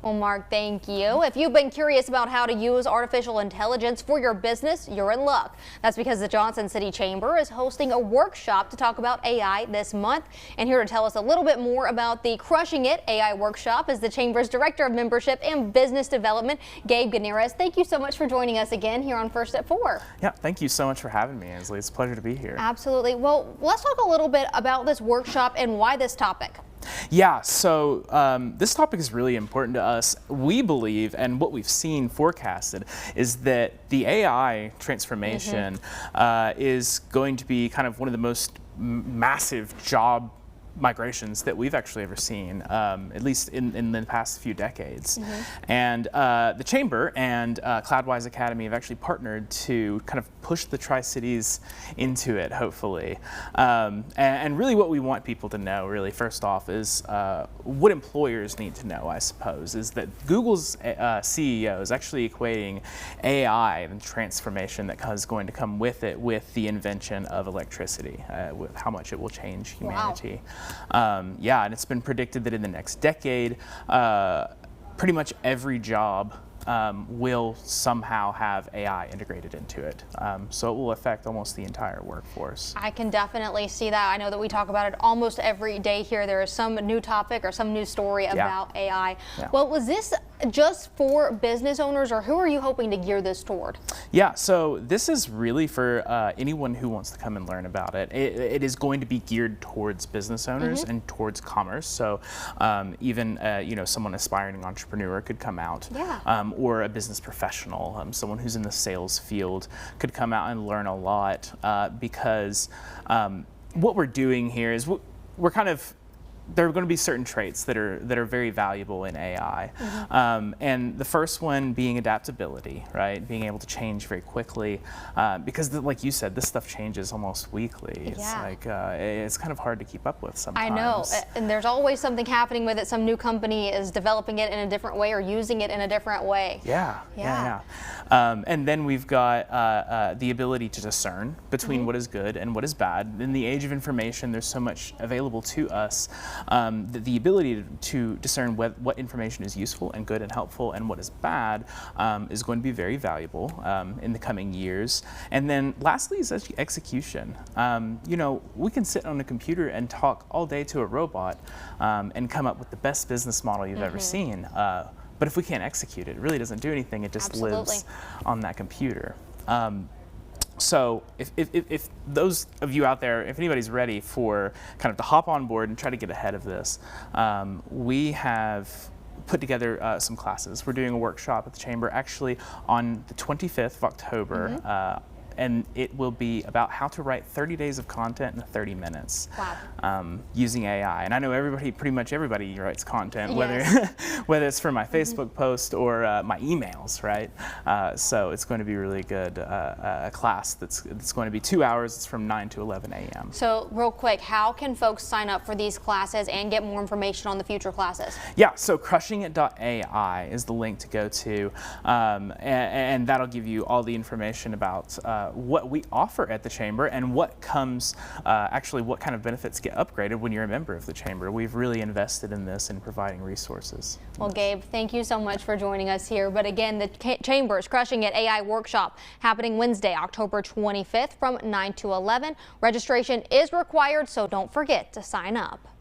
Well, Mark, thank you. If you've been curious about how to use artificial intelligence for your business, you're in luck. That's because the Johnson City Chamber is hosting a workshop to talk about AI this month. And here to tell us a little bit more about the Crushing It AI workshop is the Chamber's Director of Membership and Business Development, Gabe Ganirez. Thank you so much for joining us again here on First at 4. Yeah, thank you so much for having me, Ansley. It's a pleasure to be here. Absolutely. Well, let's talk a little bit about this workshop and why this topic. Yeah, so this topic is really important to us. We believe, and what we've seen forecasted, is that the AI transformation is going to be kind of one of the most massive job migrations that we've actually ever seen, at least in the past few decades. And the Chamber and Cloudwise Academy have actually partnered to kind of push the Tri-Cities into it, hopefully. And really what we want people to know, really, first off, is what employers need to know, I suppose, is that Google's CEO is actually equating AI and transformation that is going to come with it with the invention of electricity, with how much it will change humanity. Wow. Yeah, and it's been predicted that in the next decade, pretty much every job will somehow have AI integrated into it. So it will affect almost the entire workforce. I can definitely see that. I know that we talk about it almost every day here. There is some new topic or some new story about AI. Yeah. Well, was this just for business owners, or who are you hoping to gear this toward? Yeah, so this is really for anyone who wants to come and learn about it. It is going to be geared towards business owners and towards commerce. So even you know, someone aspiring entrepreneur could come out, or a business professional, someone who's in the sales field could come out and learn a lot, because what we're doing here is we're kind of, there are going to be certain traits that are very valuable in AI. And the first one being adaptability, right? Being able to change very quickly, because like you said, this stuff changes almost weekly. It's like, it's kind of hard to keep up with sometimes. I know, and there's always something happening with it. Some new company is developing it in a different way or using it in a different way. And then we've got the ability to discern between what is good and what is bad. In the age of information, there's so much available to us. The ability to discern what information is useful and good and helpful and what is bad is going to be very valuable in the coming years. And then lastly is execution. You know, we can sit on a computer and talk all day to a robot and come up with the best business model you've ever seen. But if we can't execute it, it really doesn't do anything. It just lives on that computer. So if those of you out there, if anybody's ready for kind of to hop on board and try to get ahead of this, we have put together some classes. We're doing a workshop at the Chamber actually on the 25th of October. And it will be about how to write 30 days of content in 30 minutes using AI. And I know everybody, pretty much everybody writes content, whether it's for my Facebook post or my emails, right? So it's going to be really good, a class that's going to be 2 hours. It's from 9 to 11 a.m. So real quick, how can folks sign up for these classes and get more information on the future classes? Yeah, so crushingit.ai is the link to go to, and that'll give you all the information about what we offer at the Chamber and what comes, actually what kind of benefits get upgraded when you're a member of the Chamber. We've really invested in this and providing resources. Well, Gabe, thank you so much for joining us here. But again, the Chamber's Crushing It AI workshop happening Wednesday, October 25th from 9 to 11. Registration is required, so don't forget to sign up.